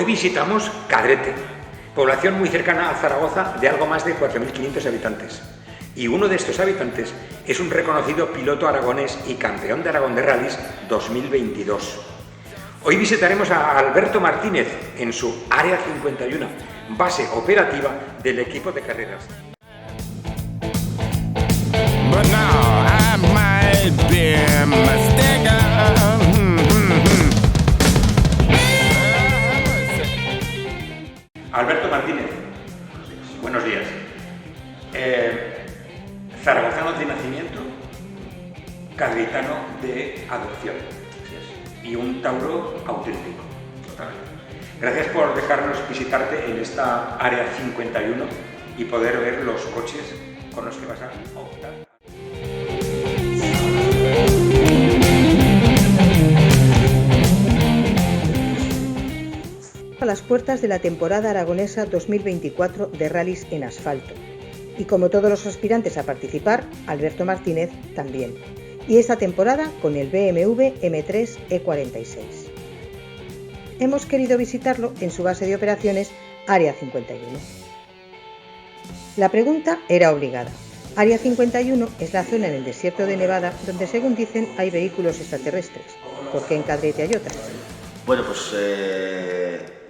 Hoy visitamos Cadrete, población muy cercana a Zaragoza de algo más de 4.500 habitantes. Y uno de estos habitantes es un reconocido piloto aragonés y campeón de Aragón de Rallys 2022. Hoy visitaremos a Alberto Martínez en su Área 51, base operativa del equipo de carreras. But now I might be mistaken. Alberto Martínez, buenos días. Zaragozano de nacimiento, cadritano de adopción y un tauro auténtico. Gracias por dejarnos visitarte en esta Área 51 y poder ver los coches con los que vas a optar. A las puertas de la temporada aragonesa 2024 de rallies en asfalto. Y como todos los aspirantes a participar, Alberto Martínez también. Y esta temporada con el BMW M3 E46. Hemos querido visitarlo en su base de operaciones Área 51. La pregunta era obligada. Área 51 es la zona en el desierto de Nevada donde, según dicen, hay vehículos extraterrestres. ¿Por qué en Cadrete hay otras? Bueno, pues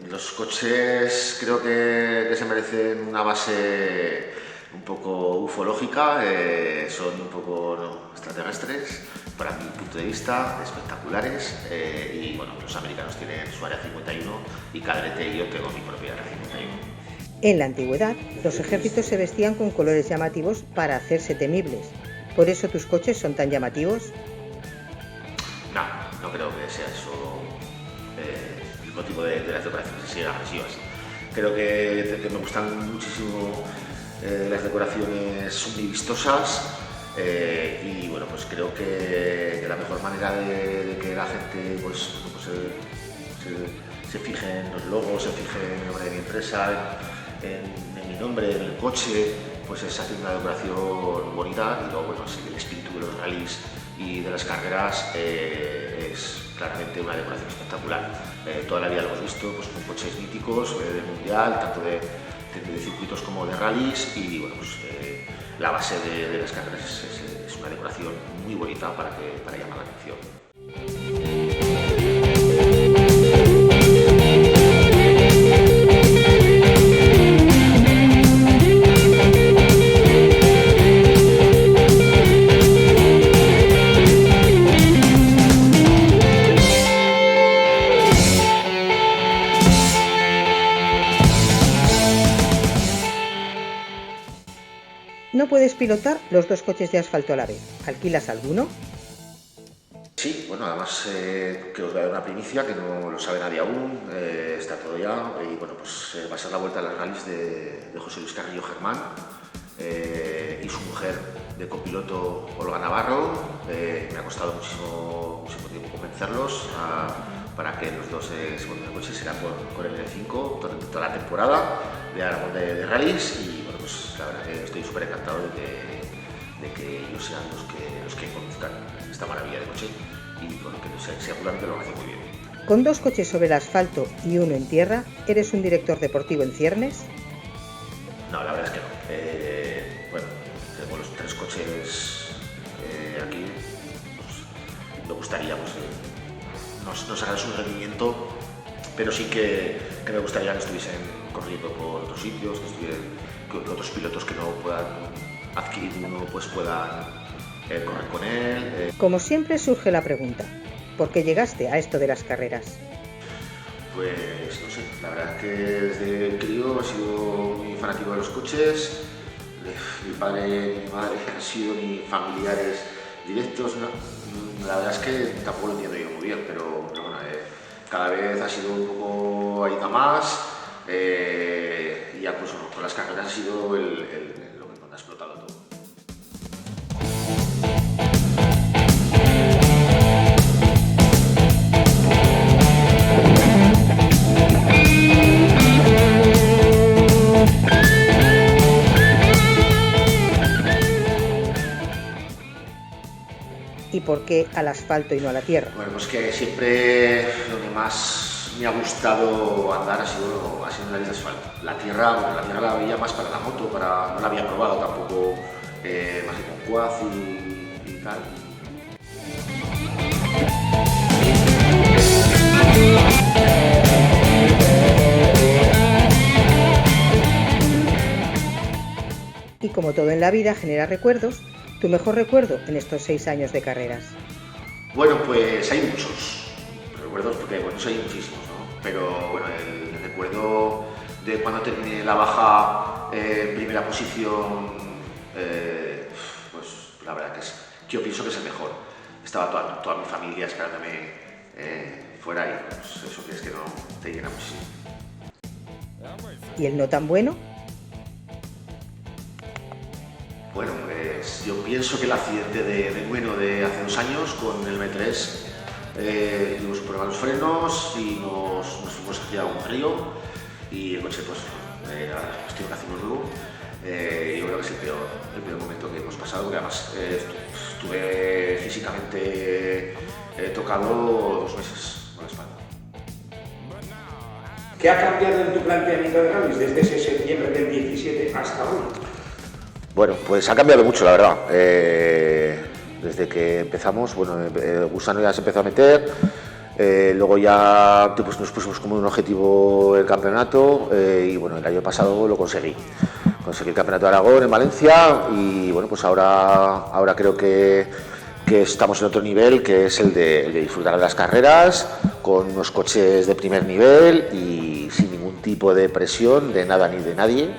los coches creo que se merecen una base un poco ufológica, son un poco extraterrestres, para mi punto de vista, espectaculares, y bueno, los americanos tienen su Área 51 y Cadrete y yo tengo mi propia Área 51. En la antigüedad, los ejércitos se vestían con colores llamativos para hacerse temibles. ¿Por eso tus coches son tan llamativos? No creo que sea eso el motivo de las decoraciones así agresivas. Creo que me gustan muchísimo las decoraciones muy vistosas, y bueno, pues creo que la mejor manera de que la gente se fije en los logos, se fije en el nombre de mi empresa, en mi nombre, en el coche, pues es hacer una decoración bonita. Y luego, bueno, el espíritu de los rallies y de las carreras es claramente una decoración espectacular. Toda la vida lo hemos visto pues, con coches míticos del mundial, tanto de circuitos como de rallies, y bueno, pues, la base de las carreras es una decoración muy bonita para llamar la atención. No puedes pilotar los dos coches de asfalto a la vez. ¿Alquilas alguno? Sí, bueno, además que os voy a dar una primicia que no lo sabe nadie aún, está todo ya, y bueno, pues va a ser la vuelta a las rallies de José Luis Carrillo Germán y su mujer de copiloto Olga Navarro. Me ha costado muchísimo tiempo convencerlos para que los dos se monten el coche. Será con el M5 toda la temporada de Aragón de rallies, y bueno, pues la verdad que estoy súper encantado de que ellos sean los que conduzcan esta maravilla de coche, y bueno, que seguramente lo hacen muy bien. Con dos coches sobre el asfalto y uno en tierra, ¿eres un director deportivo en ciernes? No, la verdad es que no. Bueno, tengo los tres coches aquí. Pues, me gustaría no sacar su rendimiento, pero sí que me gustaría que estuviesen corriendo por otros sitios, que otros pilotos que no puedan adquirir uno pues puedan correr con él. Como siempre surge la pregunta, ¿por qué llegaste a esto de las carreras? Pues no sé, la verdad es que desde crío he sido muy fanático de los coches. Mi padre y mi madre han sido mis familiares directos. La verdad es que tampoco lo entiendo yo muy bien, pero bueno, cada vez ha sido un poco ahí más, y ya pues con las carreras ha sido lo que me ha explotado todo. ¿Y por qué al asfalto y no a la tierra? Bueno, pues que siempre donde más me ha gustado andar ha sido en rallies de asfalto. La tierra la veía más para la moto, no la había probado tampoco más que con quad y tal. Y como todo en la vida genera recuerdos, ¿tu mejor recuerdo en estos 6 años de carreras? Bueno, pues hay muchos recuerdos, porque bueno, hay muchísimos, ¿no? Pero bueno, el recuerdo de cuando terminé la baja en primera posición, pues la verdad que yo pienso que es el mejor. Estaba toda mi familia esperándome fuera y pues, eso que es que no te llena muchísimo. ¿Y el no tan bueno? Bueno, pues yo pienso que el accidente de Nueno de hace 2 años con el M3, tuvimos que probar los frenos y nos fuimos hacia un río y el coche pues cuestión que hacemos nuevo. Yo creo que es el peor momento que hemos pasado, porque además estuve físicamente tocado 2 meses con la espalda. ¿Qué ha cambiado en tu planteamiento de rallies desde ese septiembre del 17 hasta hoy? Bueno, pues ha cambiado mucho, la verdad. Desde que empezamos, bueno, Gusano ya se empezó a meter, luego ya pues, nos pusimos como un objetivo el campeonato y bueno, el año pasado lo conseguí. Conseguí el campeonato de Aragón en Valencia y bueno, pues ahora creo que estamos en otro nivel, que es el de disfrutar de las carreras con unos coches de primer nivel y sin ningún tipo de presión de nada ni de nadie.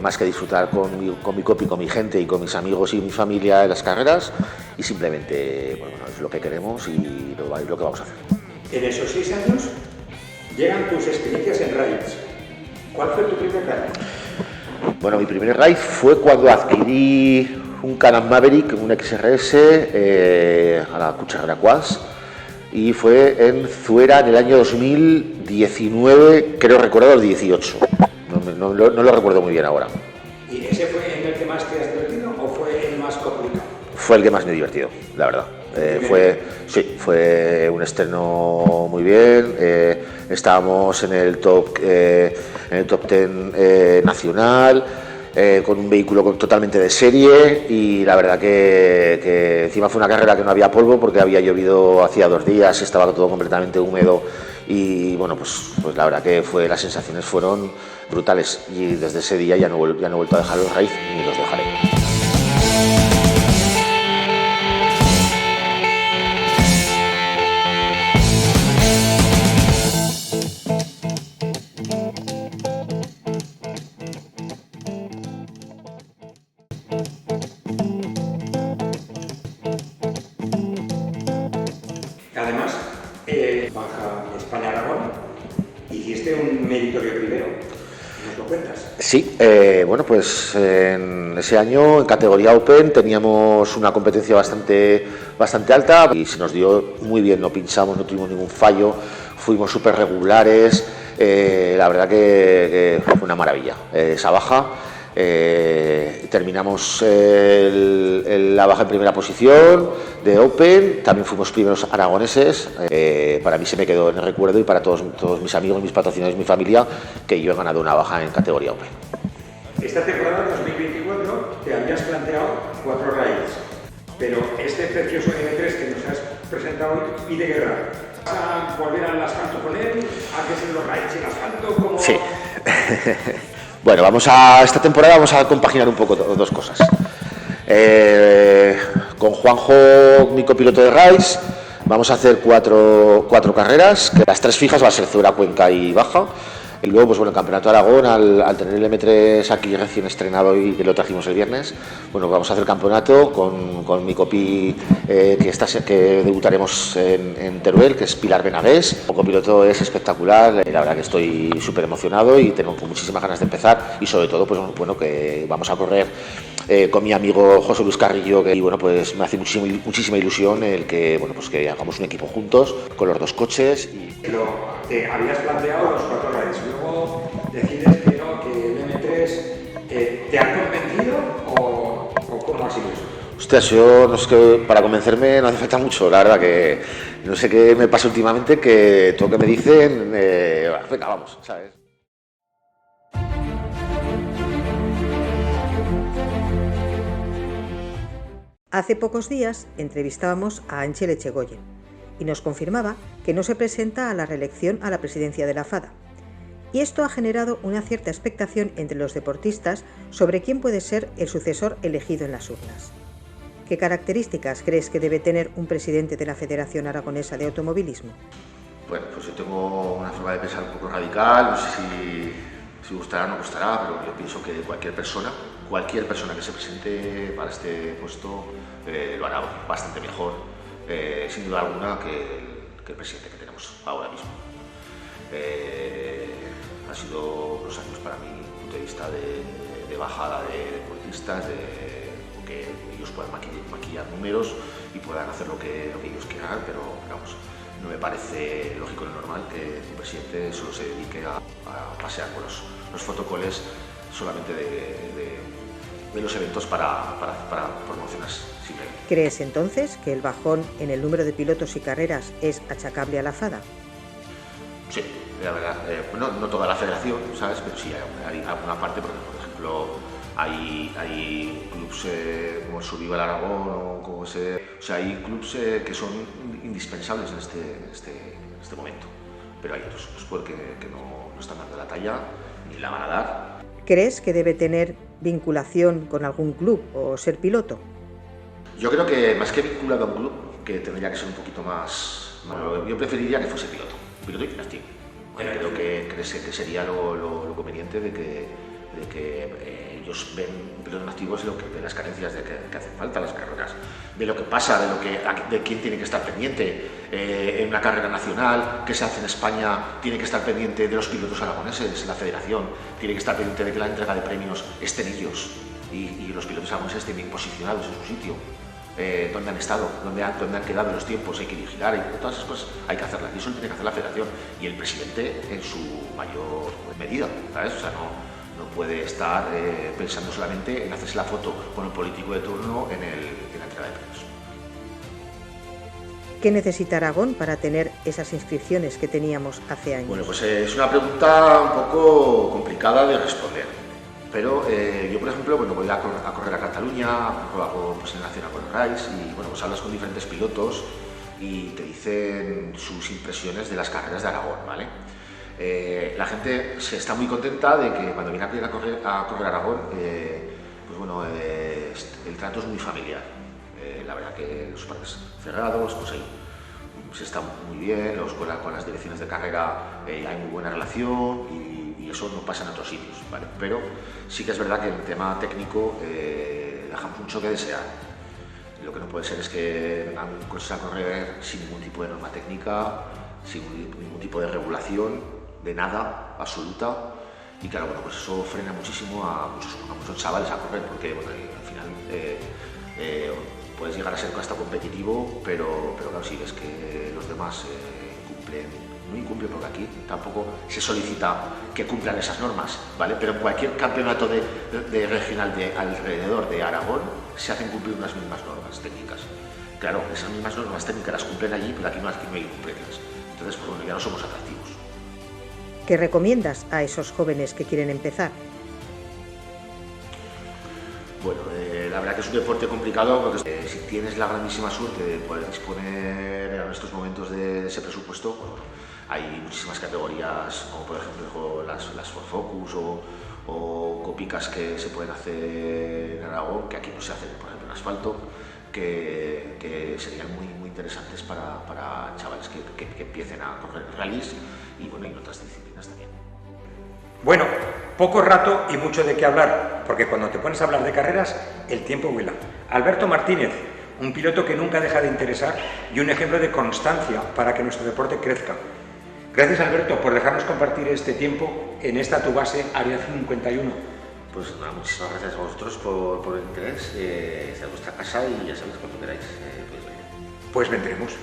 Más que disfrutar con mi copy, con mi gente y con mis amigos y mi familia en las carreras y simplemente bueno, es lo que queremos y lo que vamos a hacer. En esos 6 años llegan tus experiencias en rallies. ¿Cuál fue tu primer rally? Bueno, mi primer rally fue cuando adquirí un Can-Am Maverick, un XRS a la Cucharrera Quads y fue en Zuera en el año 2019, creo recordar el 18. No lo recuerdo muy bien ahora. ¿Y ese fue el que más te has divertido o fue el más complicado? Fue el que más me he divertido, la verdad. Fue un estreno muy bien. Estábamos en el top 10 nacional, con un vehículo totalmente de serie y la verdad que encima fue una carrera que no había polvo porque había llovido hacía 2 días, estaba todo completamente húmedo y bueno, pues la verdad que las sensaciones fueron brutales y desde ese día ya no he vuelto a dejar los rallies ni los dejaré. Además, baja España-Aragón, hiciste un meritorio primero. ¿Nos lo cuentas? Sí, bueno, pues en ese año en categoría Open teníamos una competencia bastante alta y se nos dio muy bien, no pinchamos, no tuvimos ningún fallo, fuimos súper regulares, la verdad que fue una maravilla esa baja. Terminamos la baja en primera posición de Open, también fuimos primeros aragoneses. Para mí se me quedó en el recuerdo y para todos mis amigos, mis patrocinadores, mi familia, que yo he ganado una baja en categoría Open. Esta temporada 2024 te habías planteado 4 rallies, pero este precioso M3 que nos has presentado hoy pide guerra. ¿Vas a volver al asfalto con él? ¿Haces los rallies en asfalto? ¿Cómo? Sí. Bueno, esta temporada vamos a compaginar un poco 2 cosas. Con Juanjo, mi copiloto de rallies, vamos a hacer 4 carreras, que las 3 fijas va a ser Zuera, Cuenca y Baja. Y luego, pues bueno, el Campeonato de Aragón, al tener el M3 aquí recién estrenado y que lo trajimos el viernes, bueno, vamos a hacer el campeonato con mi copi que debutaremos en Teruel, que es Pilar Benagués. El copiloto es espectacular, la verdad que estoy súper emocionado y tengo muchísimas ganas de empezar y sobre todo, pues bueno, que vamos a correr con mi amigo José Luis Carrillo, que bueno, pues me hace muchísima ilusión el que, bueno, pues que hagamos un equipo juntos con los 2 coches. Pero te habías planteado los 4 rallies, luego decides que no, que el M3 ¿te ha convencido o cómo ha sido eso? Hostias, yo no sé, que para convencerme no hace falta mucho, la verdad que no sé qué me pasa últimamente, que todo lo que me dicen, venga, vamos, ¿sabes? Hace pocos días entrevistábamos a Ángel Echegoyen y nos confirmaba que no se presenta a la reelección a la presidencia de la FADA. Y esto ha generado una cierta expectación entre los deportistas sobre quién puede ser el sucesor elegido en las urnas. ¿Qué características crees que debe tener un presidente de la Federación Aragonesa de Automovilismo? Bueno, pues yo tengo una forma de pensar un poco radical, no sé si gustará o no gustará, pero yo pienso que cualquier persona que se presente para este puesto lo hará bastante mejor, sin duda alguna, que el presidente que tenemos ahora mismo. Ha sido unos años para mi punto de vista de bajada de deportistas, de que ellos puedan maquillar números y puedan hacer lo que ellos quieran, pero vamos, no me parece lógico ni normal que un presidente solo se dedique a pasear por los fotocoles solamente de los eventos para promocionar simplemente. ¿Crees entonces que el bajón en el número de pilotos y carreras es achacable a la FADA? Sí, la verdad, no toda la federación, ¿sabes? Pero sí hay alguna parte, porque por ejemplo hay clubs como el Survival Aragón o como ese, o sea, hay clubs que son indispensables en este momento, pero hay otros clubs que no están dando la talla ni la van a dar. ¿Crees que debe tener vinculación con algún club o ser piloto? Yo creo que más que vinculado a un club, que tendría que ser un poquito más... yo preferiría que fuese piloto y dinastía. Creo que sería lo conveniente de que ellos ven un piloto en activo, de las carencias de que hacen falta las carreras, de lo que pasa, de quién tiene que estar pendiente en una carrera nacional que se hace en España, tiene que estar pendiente de los pilotos aragoneses, la federación tiene que estar pendiente de que la entrega de premios estén ellos y los pilotos aragoneses estén bien posicionados en su sitio. Dónde han estado, dónde han quedado los tiempos, hay que vigilar, todas esas cosas hay que hacerlas, y eso lo tiene que hacer la federación y el presidente en su mayor medida, ¿sabes? O sea, no puede estar pensando solamente en hacerse la foto con el político de turno en la entrega de premios. ¿Qué necesita Aragón para tener esas inscripciones que teníamos hace años? Bueno, pues es una pregunta un poco complicada de responder. Pero yo, por ejemplo, voy a correr a Cataluña, hago pues, en Nacional con Rallys y pues hablas con diferentes pilotos y te dicen sus impresiones de las carreras de Aragón, ¿vale? La gente está muy contenta de que cuando viene a correr Aragón, el trato es muy familiar. La verdad que los parques cerrados, pues ahí se está muy bien, con las direcciones de carrera hay muy buena relación y eso no pasa en otros sitios, ¿vale? Pero sí que es verdad que en el tema técnico dejamos mucho que desear. Lo que no puede ser es que vengan cosas a correr sin ningún tipo de norma técnica, sin ningún tipo de regulación, de nada, absoluta, y claro, pues eso frena muchísimo a muchos chavales a correr, porque al final puedes llegar a ser hasta competitivo, pero claro, si ves que los demás no incumplen, porque aquí tampoco se solicita que cumplan esas normas, ¿vale? Pero en cualquier campeonato de regional de alrededor de Aragón se hacen cumplir unas mismas normas técnicas. Claro, esas mismas normas técnicas las cumplen allí, pero aquí no hay que cumplirlas. Entonces, pues bueno, ya no somos atractivos. ¿Qué recomiendas a esos jóvenes que quieren empezar? Bueno, la verdad que es un deporte complicado porque si tienes la grandísima suerte de poder disponer en estos momentos de ese presupuesto, pues bueno, hay muchísimas categorías, como por ejemplo las Ford Focus o copicas que se pueden hacer en Aragón, que aquí no se hacen, por ejemplo, en asfalto, que serían muy interesantes para chavales que empiecen a correr rallies y bueno, y en otras disciplinas también. Bueno, poco rato y mucho de qué hablar, porque cuando te pones a hablar de carreras, el tiempo vuela. Alberto Martínez, un piloto que nunca deja de interesar y un ejemplo de constancia para que nuestro deporte crezca. Gracias, Alberto, por dejarnos compartir este tiempo en esta tu base Área 51. Pues nada, muchísimas gracias a vosotros por el interés, sea vuestra casa y ya sabéis cuando queráis. Pues vendremos.